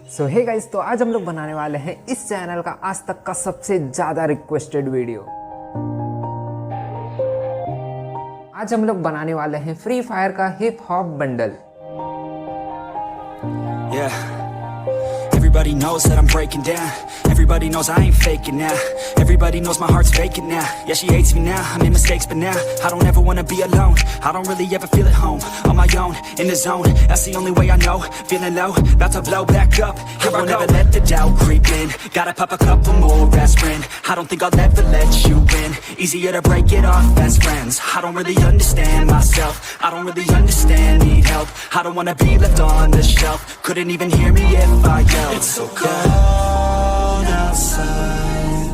सो hey guys, तो आज हम लोग बनाने वाले हैं इस चैनल का आज तक का सबसे ज्यादा रिक्वेस्टेड वीडियो। आज हम लोग बनाने वाले हैं फ्री फायर का hip hop bundle. Everybody knows that I'm breaking down. Everybody knows I ain't faking now. Everybody knows my heart's vacant now. Yeah, she hates me now, I made mistakes but now I don't ever wanna be alone. I don't really ever feel at home. On my own, in the zone, that's the only way I know. Feeling low, about to blow back up. I won't ever let the doubt creep in. Gotta pop a couple more aspirin. I don't think I'll ever let you in. Easier to break it off best friends. I don't really understand myself. I don't really understand, need help. I don't wanna be left on the shelf. Couldn't even hear me if I yelled. It's so cold outside,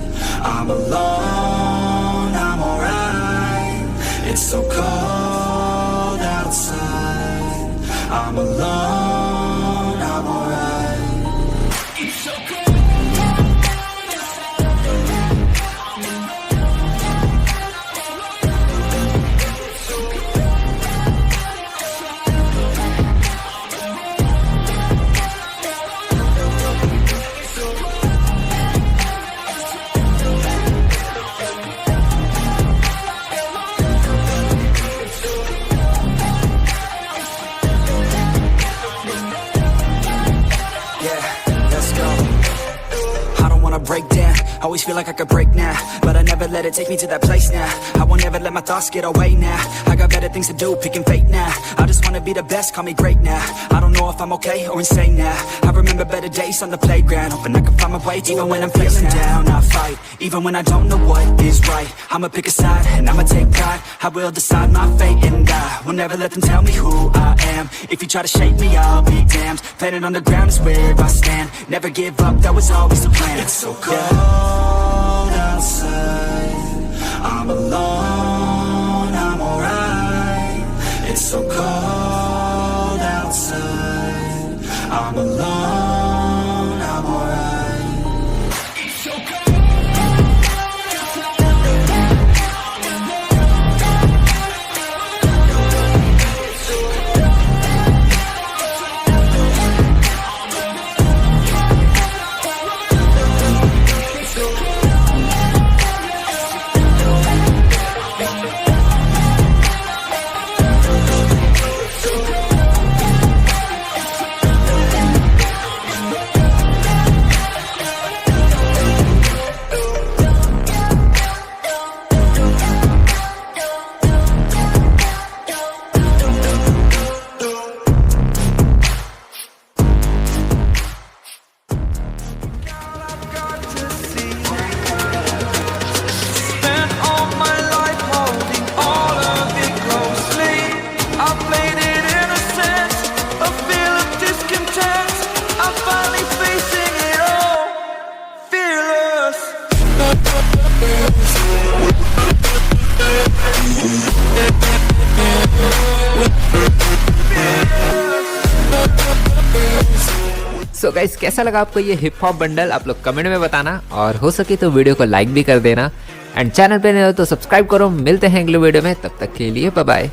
I'm alone, I'm alright. It's so cold outside, I'm alone, I'm alright. It's so cold. Break down, always feel like I could break now, but I never let it take me to that place now. I won't ever let my thoughts get away now. I got better things to do, picking fate now. I just wanna be the best, call me great now. I don't know if I'm okay or insane now. I remember better days on the playground, hoping I can find my way even when I'm feeling down. I fight, even when I don't know what is right. I'ma pick a side, and I'ma take pride. I will decide my fate and I will never let them tell me who I am. If you try to shake me, I'll be damned. Planet on the ground is where I stand. Never give up, that was always the plan. It's so cold outside, I'm alone, I'm alright. It's so cold outside, I'm alone, I'm alright. It's so cold. So guys, कैसा लगा आपको ये hip hop bundle? आप लोग comment में बताना, और हो सके तो वीडियो को लाइक भी कर देना। एंड चैनल पे नए हो तो सब्सक्राइब करो। मिलते हैं अगले वीडियो में, तब तक के लिए बाय बाय।